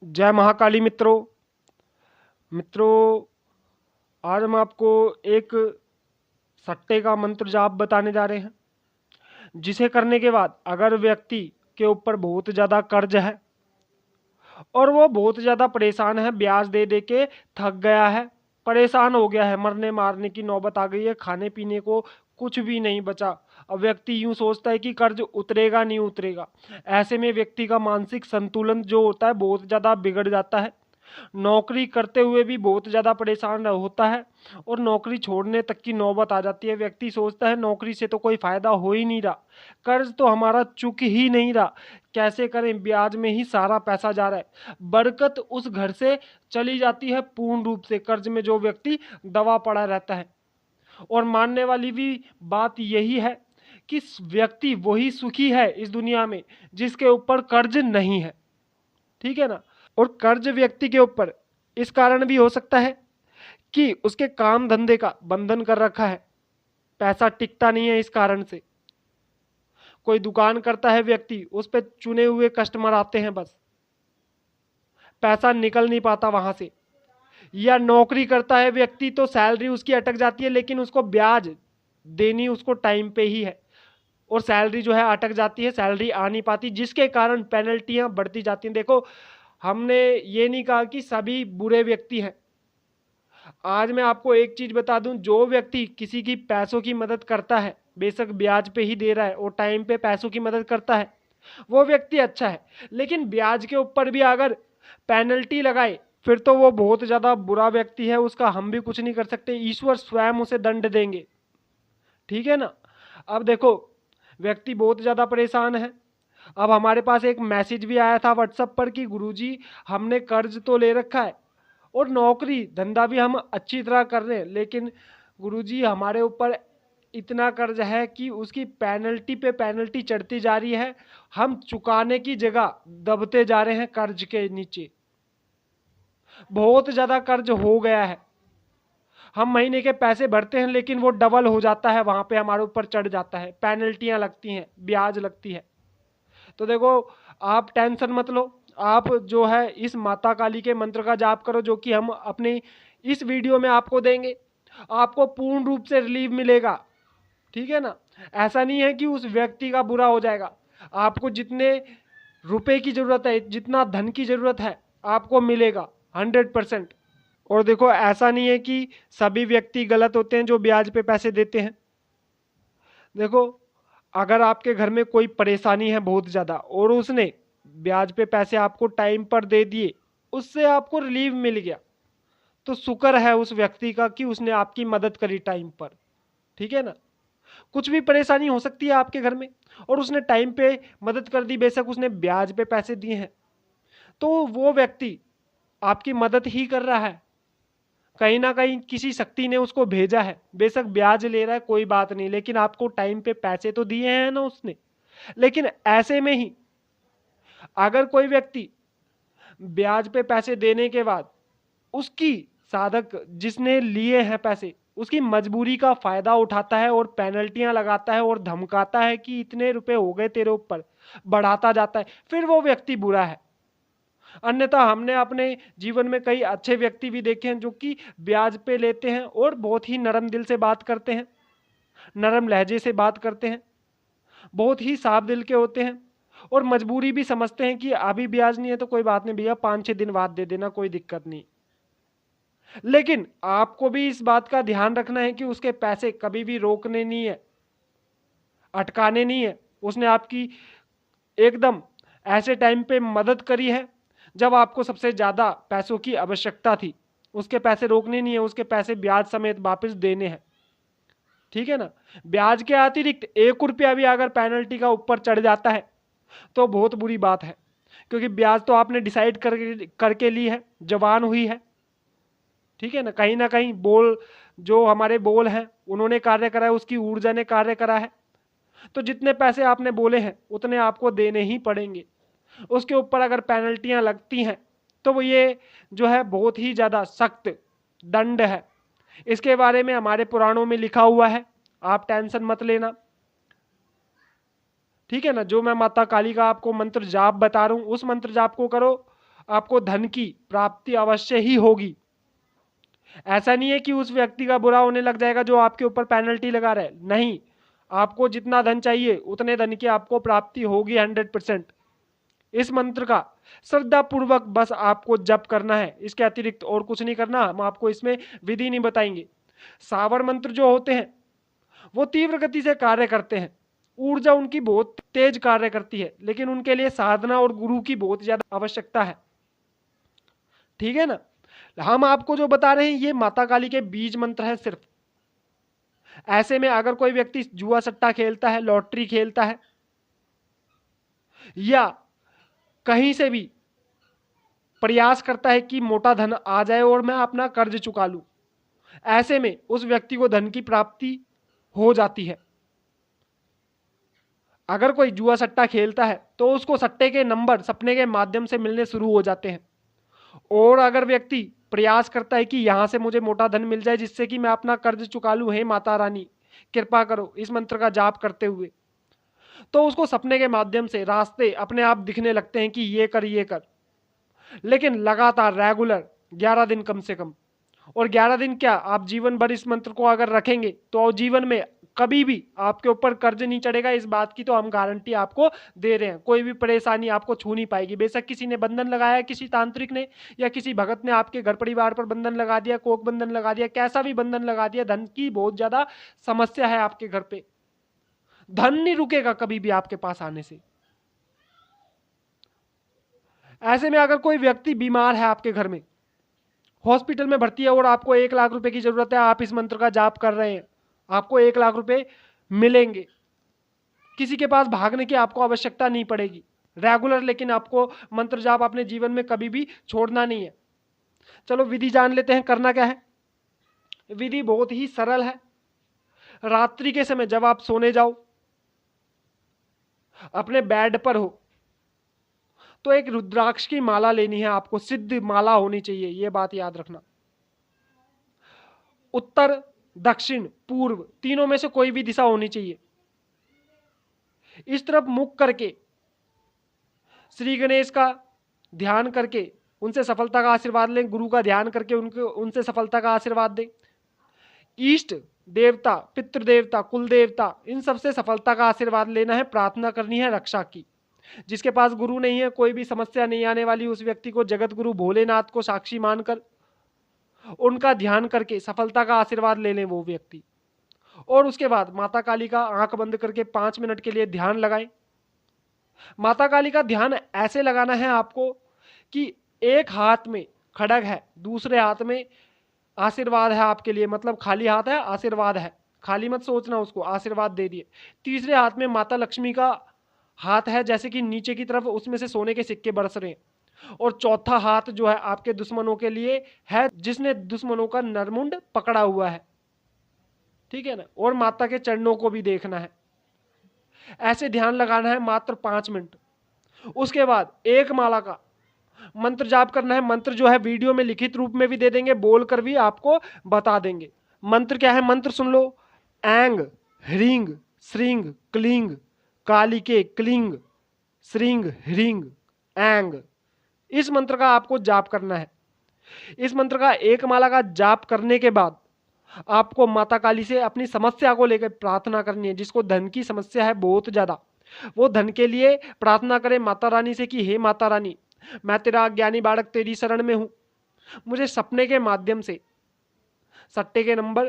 जय महाकाली मित्रों। आज हम आपको एक सट्टे का मंत्र जाप बताने जा रहे हैं, जिसे करने के बाद अगर व्यक्ति के ऊपर बहुत ज़्यादा कर्ज है और वो बहुत ज़्यादा परेशान है, ब्याज दे दे के थक गया है, परेशान हो गया है, मरने मारने की नौबत आ गई है, खाने पीने को कुछ भी नहीं बचा। अब व्यक्ति यूं सोचता है कि कर्ज उतरेगा नहीं उतरेगा। ऐसे में व्यक्ति का मानसिक संतुलन जो होता है बहुत ज़्यादा बिगड़ जाता है। नौकरी करते हुए भी बहुत ज़्यादा परेशान होता है और नौकरी छोड़ने तक की नौबत आ जाती है। व्यक्ति सोचता है नौकरी से तो कोई फ़ायदा हो ही नहीं रहा, कर्ज तो हमारा चुक ही नहीं रहा, कैसे करें, ब्याज में ही सारा पैसा जा रहा है। बरकत उस घर से चली जाती है पूर्ण रूप से। कर्ज में जो व्यक्ति दबा पड़ा रहता है। और मानने वाली भी बात यही है कि व्यक्ति वही सुखी है इस दुनिया में जिसके ऊपर कर्ज नहीं है। ठीक है ना। और कर्ज व्यक्ति के ऊपर इस कारण भी हो सकता है कि उसके काम धंधे का बंधन कर रखा है, पैसा टिकता नहीं है। इस कारण से कोई दुकान करता है व्यक्ति, उस पर चुने हुए कस्टमर आते हैं, बस पैसा निकल नहीं पाता वहां से। या नौकरी करता है व्यक्ति तो सैलरी उसकी अटक जाती है, लेकिन उसको ब्याज देनी उसको टाइम पे ही है और सैलरी जो है अटक जाती है, सैलरी आ नहीं पाती, जिसके कारण पेनल्टियां बढ़ती जाती हैं। देखो, हमने ये नहीं कहा कि सभी बुरे व्यक्ति हैं। आज मैं आपको एक चीज बता दूं, जो व्यक्ति किसी की पैसों की मदद करता है, बेशक ब्याज पे ही दे रहा है और टाइम पे पैसों की मदद करता है, वो व्यक्ति अच्छा है। लेकिन ब्याज के ऊपर भी अगर पेनल्टी लगाए फिर तो वो बहुत ज्यादा बुरा व्यक्ति है, उसका हम भी कुछ नहीं कर सकते, ईश्वर स्वयं उसे दंड देंगे। ठीक है ना। अब देखो, व्यक्ति बहुत ज्यादा परेशान है। अब हमारे पास एक मैसेज भी आया था व्हाट्सएप पर कि गुरुजी, हमने कर्ज तो ले रखा है और नौकरी धंधा भी हम अच्छी तरह कर रहे हैं, लेकिन गुरुजी हमारे ऊपर इतना कर्ज है कि उसकी पेनल्टी पे पेनल्टी चढ़ती जा रही है, हम चुकाने की जगह दबते जा रहे हैं कर्ज के नीचे। बहुत ज्यादा कर्ज हो गया है, हम महीने के पैसे भरते हैं लेकिन वो डबल हो जाता है, वहां पे हमारे ऊपर चढ़ जाता है, पेनल्टियां लगती हैं, ब्याज लगती है। तो देखो, आप टेंशन मत लो, आप जो है इस माता काली के मंत्र का जाप करो, जो कि हम अपने इस वीडियो में आपको देंगे। आपको पूर्ण रूप से रिलीफ मिलेगा। ठीक है ना। ऐसा नहीं है कि उस व्यक्ति का बुरा हो जाएगा। आपको जितने रुपए की जरूरत है, जितना धन की जरूरत है, आपको मिलेगा 100%। और देखो, ऐसा नहीं है कि सभी व्यक्ति गलत होते हैं जो ब्याज पे पैसे देते हैं। देखो, अगर आपके घर में कोई परेशानी है बहुत ज़्यादा और उसने ब्याज पे पैसे आपको टाइम पर दे दिए, उससे आपको रिलीफ मिल गया, तो शुक्र है उस व्यक्ति का कि उसने आपकी मदद करी टाइम पर। ठीक है ना। कुछ भी परेशानी हो सकती है आपके घर में और उसने टाइम पे मदद कर दी, बेशक उसने ब्याज पे पैसे दिए हैं, तो वो व्यक्ति आपकी मदद ही कर रहा है। कहीं ना कहीं किसी शक्ति ने उसको भेजा है, बेशक ब्याज ले रहा है कोई बात नहीं, लेकिन आपको टाइम पे पैसे तो दिए हैं ना उसने। लेकिन ऐसे में ही अगर कोई व्यक्ति ब्याज पे पैसे देने के बाद उसकी साधक जिसने लिए हैं पैसे, उसकी मजबूरी का फायदा उठाता है और पेनल्टियां लगाता है और धमकाता है कि इतने रुपए हो गए तेरे ऊपर, बढ़ाता जाता है, फिर वो व्यक्ति बुरा है। अन्यथा हमने अपने जीवन में कई अच्छे व्यक्ति भी देखे हैं जो कि ब्याज पे लेते हैं और बहुत ही नरम दिल से बात करते हैं, नरम लहजे से बात करते हैं, बहुत ही साफ दिल के होते हैं और मजबूरी भी समझते हैं कि अभी ब्याज नहीं है तो कोई बात नहीं भैया, 5-6 दिन बाद दे देना, कोई दिक्कत नहीं। लेकिन आपको भी इस बात का ध्यान रखना है कि उसके पैसे कभी भी रोकने नहीं है, अटकाने नहीं है। उसने आपकी एकदम ऐसे टाइम पे मदद करी है जब आपको सबसे ज्यादा पैसों की आवश्यकता थी। उसके पैसे रोकने नहीं है, उसके पैसे ब्याज समेत वापस देने हैं। ठीक है ना। ब्याज के अतिरिक्त 1 रुपया भी अगर पेनल्टी का ऊपर चढ़ जाता है तो बहुत बुरी बात है, क्योंकि ब्याज तो आपने डिसाइड करके ली है, जवान हुई है। ठीक है ना कहीं बोल, जो हमारे बोल हैं उन्होंने कार्य करा है, उसकी ऊर्जा ने कार्य करा है, तो जितने पैसे आपने बोले हैं उतने आपको देने ही पड़ेंगे। उसके ऊपर अगर पेनल्टियां लगती हैं तो वो ये जो है बहुत ही ज़्यादा सख्त दंड है। इसके बारे में हमारे पुराणों में लिखा हुआ है, आप टेंशन मत लेना। ठीक है ना। जो मैं माता काली का आपको मंत्र जाप बता रहा हूँ, उस मंत्र जाप को करो, आपको धन की प्राप्ति अवश्य ही होगी। ऐसा नहीं है कि उस व्यक्ति का बुरा होने लग जाएगा जो आपके ऊपर पेनल्टी लगा रहा है, नहीं, आपको जितना धन चाहिए उतने धन की आपको प्राप्ति होगी 100%। इस मंत्र का श्रद्धा पूर्वक बस आपको जप करना है, इसके अतिरिक्त और कुछ नहीं करना। हम आपको इसमें विधि नहीं बताएंगे। सावर मंत्र जो होते हैं वो तीव्र गति से कार्य करते हैं, ऊर्जा उनकी बहुत तेज कार्य करती है, लेकिन उनके लिए साधना और गुरु की बहुत ज्यादा आवश्यकता है। ठीक है ना। हम आपको जो बता रहे हैं ये माता काली के बीज मंत्र है सिर्फ। ऐसे में अगर कोई व्यक्ति जुआ सट्टा खेलता है, लॉटरी खेलता है, या कहीं से भी प्रयास करता है कि मोटा धन आ जाए और मैं अपना कर्ज चुका लूं, ऐसे में उस व्यक्ति को धन की प्राप्ति हो जाती है। अगर कोई जुआ सट्टा खेलता है तो उसको सट्टे के नंबर सपने के माध्यम से मिलने शुरू हो जाते हैं। और अगर व्यक्ति प्रयास करता है कि यहां से मुझे मोटा धन मिल जाए जिससे कि मैं अपना कर्ज चुका लूं, हे माता रानी कृपा करो, इस मंत्र का जाप करते हुए, तो उसको सपने के माध्यम से रास्ते अपने आप दिखने लगते हैं कि ये कर ये कर। लेकिन लगातार रेगुलर 11 दिन कम से कम, और 11 दिन क्या, आप जीवन भर इस मंत्र को अगर रखेंगे तो जीवन में कभी भी आपके ऊपर कर्ज नहीं चढ़ेगा। इस बात की तो हम गारंटी आपको दे रहे हैं। कोई भी परेशानी आपको छू नहीं पाएगी। बेशक किसी ने बंधन लगाया, किसी तांत्रिक ने या किसी भगत ने आपके घर परिवार पर बंधन लगा दिया, कोक बंधन लगा दिया, कैसा भी बंधन लगा दिया, धन की बहुत ज्यादा समस्या है आपके घर पे, धन नहीं रुकेगा कभी भी आपके पास आने से। ऐसे में अगर कोई व्यक्ति बीमार है आपके घर में, हॉस्पिटल में भर्ती है और आपको 1 लाख रुपए की जरूरत है, आप इस मंत्र का जाप कर रहे हैं, आपको 1 लाख रुपए मिलेंगे। किसी के पास भागने की आपको आवश्यकता नहीं पड़ेगी, रेगुलर। लेकिन आपको मंत्र जाप अपने जीवन में कभी भी छोड़ना नहीं है। चलो विधि जान लेते हैं, करना क्या है। विधि बहुत ही सरल है। रात्रि के समय जब आप सोने जाओ, अपने बेड पर हो, तो एक रुद्राक्ष की माला लेनी है आपको, सिद्ध माला होनी चाहिए, यह बात याद रखना। उत्तर, दक्षिण, पूर्व तीनों में से कोई भी दिशा होनी चाहिए। इस तरफ मुख करके श्री गणेश का ध्यान करके उनसे सफलता का आशीर्वाद लें, गुरु का ध्यान करके उनसे सफलता का आशीर्वाद दें। इष्ट देवता, पितृ देवता, कुल देवता, इन सबसे सफलता का आशीर्वाद लेना है, प्रार्थना करनी है रक्षा की। जिसके पास गुरु नहीं है, कोई भी समस्या नहीं आने वाली, उस व्यक्ति को जगत गुरु भोलेनाथ को साक्षी मानकर उनका ध्यान करके सफलता का आशीर्वाद ले लें वो व्यक्ति। और उसके बाद माता काली का आंख बंद करके 5 मिनट के लिए ध्यान लगाएं। माता काली का ध्यान ऐसे लगाना है आपको कि एक हाथ में खड्ग है, दूसरे हाथ में आशीर्वाद है आपके लिए, मतलब खाली हाथ है, आशीर्वाद है, खाली मत सोचना उसको, आशीर्वाद दे दिए। तीसरे हाथ में माता लक्ष्मी का हाथ है, जैसे कि नीचे की तरफ उसमें से सोने के सिक्के बरस रहे हैं। और चौथा हाथ जो है आपके दुश्मनों के लिए है, जिसने दुश्मनों का नरमुंड पकड़ा हुआ है। ठीक है ना। और माता के चरणों को भी देखना है। ऐसे ध्यान लगाना है मात्र 5 मिनट। उसके बाद एक माला का मंत्र जाप करना है। मंत्र जो है वीडियो में लिखित रूप में भी दे देंगे, बोलकर भी आपको बता देंगे। मंत्र क्या है, मंत्र सुन लो। ऐंग ह्रींग श्रींग क्लींग कालिके क्लींग श्रींग ह्रींग ऐंग। इस मंत्र का आपको जाप करना है। इस मंत्र का एक माला का जाप करने के बाद आपको माता काली से अपनी समस्या को लेकर प्रार्थना करनी है। जिसको धन की समस्या है बहुत ज्यादा, वो धन के लिए प्रार्थना करे माता रानी से कि हे माता रानी, मैं तेरा अज्ञानी बालक तेरी शरण में हूं, मुझे सपने के माध्यम से सट्टे के नंबर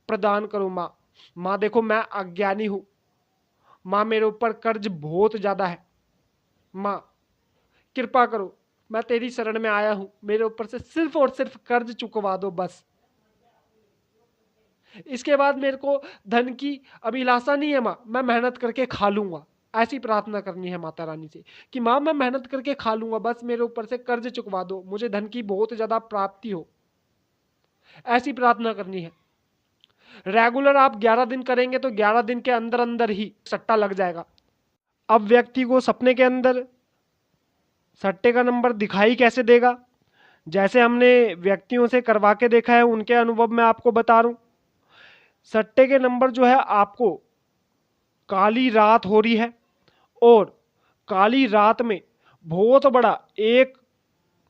प्रदान करो। माँ, माँ देखो मैं अज्ञानी हूं, माँ मेरे ऊपर कर्ज बहुत ज्यादा है, माँ कृपा करो, मैं तेरी शरण में आया हूं, मेरे ऊपर से सिर्फ और सिर्फ कर्ज चुकवा दो बस। इसके बाद मेरे को धन की अभिलाषा नहीं है माँ, मैं मेहनत करके खा लूंगा। ऐसी प्रार्थना करनी है माता रानी से कि माँ मैं मेहनत करके खा लूंगा, बस मेरे ऊपर से कर्ज चुकवा दो, मुझे धन की बहुत ज्यादा प्राप्ति हो। ऐसी प्रार्थना करनी है। रेगुलर आप 11 दिन करेंगे तो 11 दिन के अंदर अंदर ही सट्टा लग जाएगा। अब व्यक्ति को सपने के अंदर सट्टे का नंबर दिखाई कैसे देगा, जैसे हमने व्यक्तियों से करवा के देखा है उनके अनुभव में आपको बता रहा हूं। सट्टे के नंबर जो है आपको काली रात हो रही है और काली रात में बहुत बड़ा एक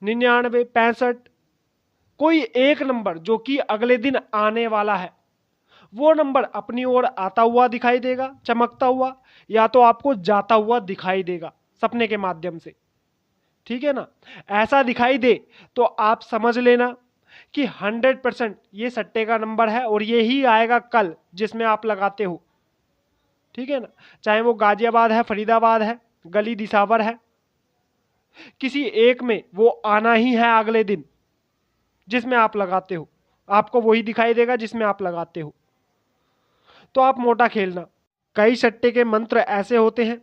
99, 65, कोई एक नंबर जो कि अगले दिन आने वाला है, वो नंबर अपनी ओर आता हुआ दिखाई देगा, चमकता हुआ, या तो आपको जाता हुआ दिखाई देगा सपने के माध्यम से। ठीक है ना? ऐसा दिखाई दे तो आप समझ लेना कि 100% ये सट्टे का नंबर है और ये ही आएगा कल जिसमें आप लगाते हो। ठीक है ना? चाहे वो गाजियाबाद है, फरीदाबाद है, गली दिसावर है, किसी एक में वो आना ही है अगले दिन जिसमें आप लगाते हो। आपको वही दिखाई देगा जिसमें आप लगाते हो। तो आप मोटा खेलना। कई सट्टे के मंत्र ऐसे होते हैं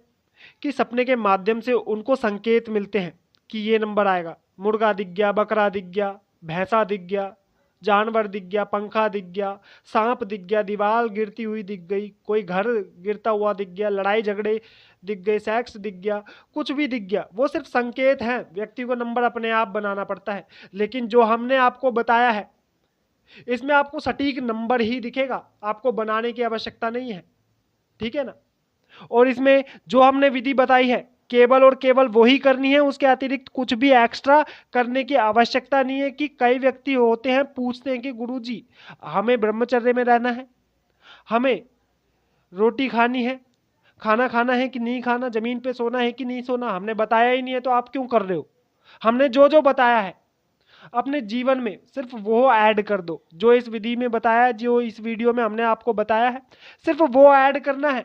कि सपने के माध्यम से उनको संकेत मिलते हैं कि ये नंबर आएगा। मुर्गा दिख गया, बकरा दिख गया, भैंसा दिख गया, जानवर दिख गया, पंखा दिख गया, सांप दिख गया, दीवार गिरती हुई दिख गई, कोई घर गिरता हुआ दिख गया, लड़ाई झगड़े दिख गए, सेक्स दिख गया, कुछ भी दिख गया, वो सिर्फ संकेत हैं। व्यक्ति को नंबर अपने आप बनाना पड़ता है। लेकिन जो हमने आपको बताया है इसमें आपको सटीक नंबर ही दिखेगा, आपको बनाने की आवश्यकता नहीं है। ठीक है ना? और इसमें जो हमने विधि बताई है केवल और केवल वही करनी है, उसके अतिरिक्त कुछ भी एक्स्ट्रा करने की आवश्यकता नहीं है। कि कई व्यक्ति होते हैं पूछते हैं कि गुरुजी हमें ब्रह्मचर्य में रहना है, हमें रोटी खानी है, खाना खाना है कि नहीं खाना, जमीन पे सोना है कि नहीं सोना, हमने बताया ही नहीं है तो आप क्यों कर रहे हो? हमने जो जो बताया है अपने जीवन में सिर्फ वो ऐड कर दो, जो इस विधि में बताया, जो इस वीडियो में हमने आपको बताया है सिर्फ वो ऐड करना है।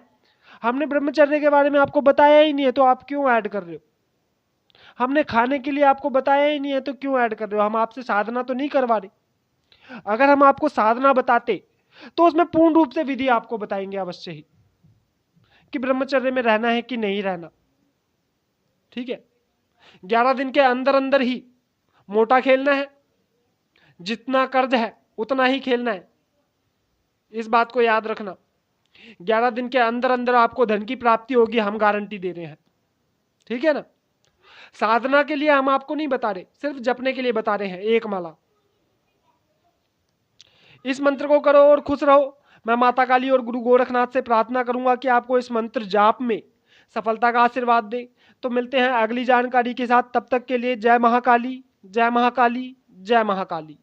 हमने ब्रह्मचर्य के बारे में आपको बताया ही नहीं है तो आप क्यों ऐड कर रहे हो? हमने खाने के लिए आपको बताया ही नहीं है तो क्यों ऐड कर रहे हो? हम आपसे साधना तो नहीं करवा रहे। अगर हम आपको साधना बताते तो उसमें पूर्ण रूप से विधि आपको बताएंगे अवश्य ही कि ब्रह्मचर्य में रहना है कि नहीं रहना। ठीक है? 11 दिन के अंदर अंदर ही मोटा खेलना है, जितना कर्ज है उतना ही खेलना है, इस बात को याद रखना। 11 दिन के अंदर अंदर आपको धन की प्राप्ति होगी, हम गारंटी दे रहे हैं। ठीक है ना? साधना के लिए हम आपको नहीं बता रहे, सिर्फ जपने के लिए बता रहे हैं एक माला। इस मंत्र को करो और खुश रहो। मैं माता काली और गुरु गोरखनाथ से प्रार्थना करूंगा कि आपको इस मंत्र जाप में सफलता का आशीर्वाद दे। तो मिलते हैं अगली जानकारी के साथ, तब तक के लिए जय महाकाली, जय महाकाली, जय महाकाली।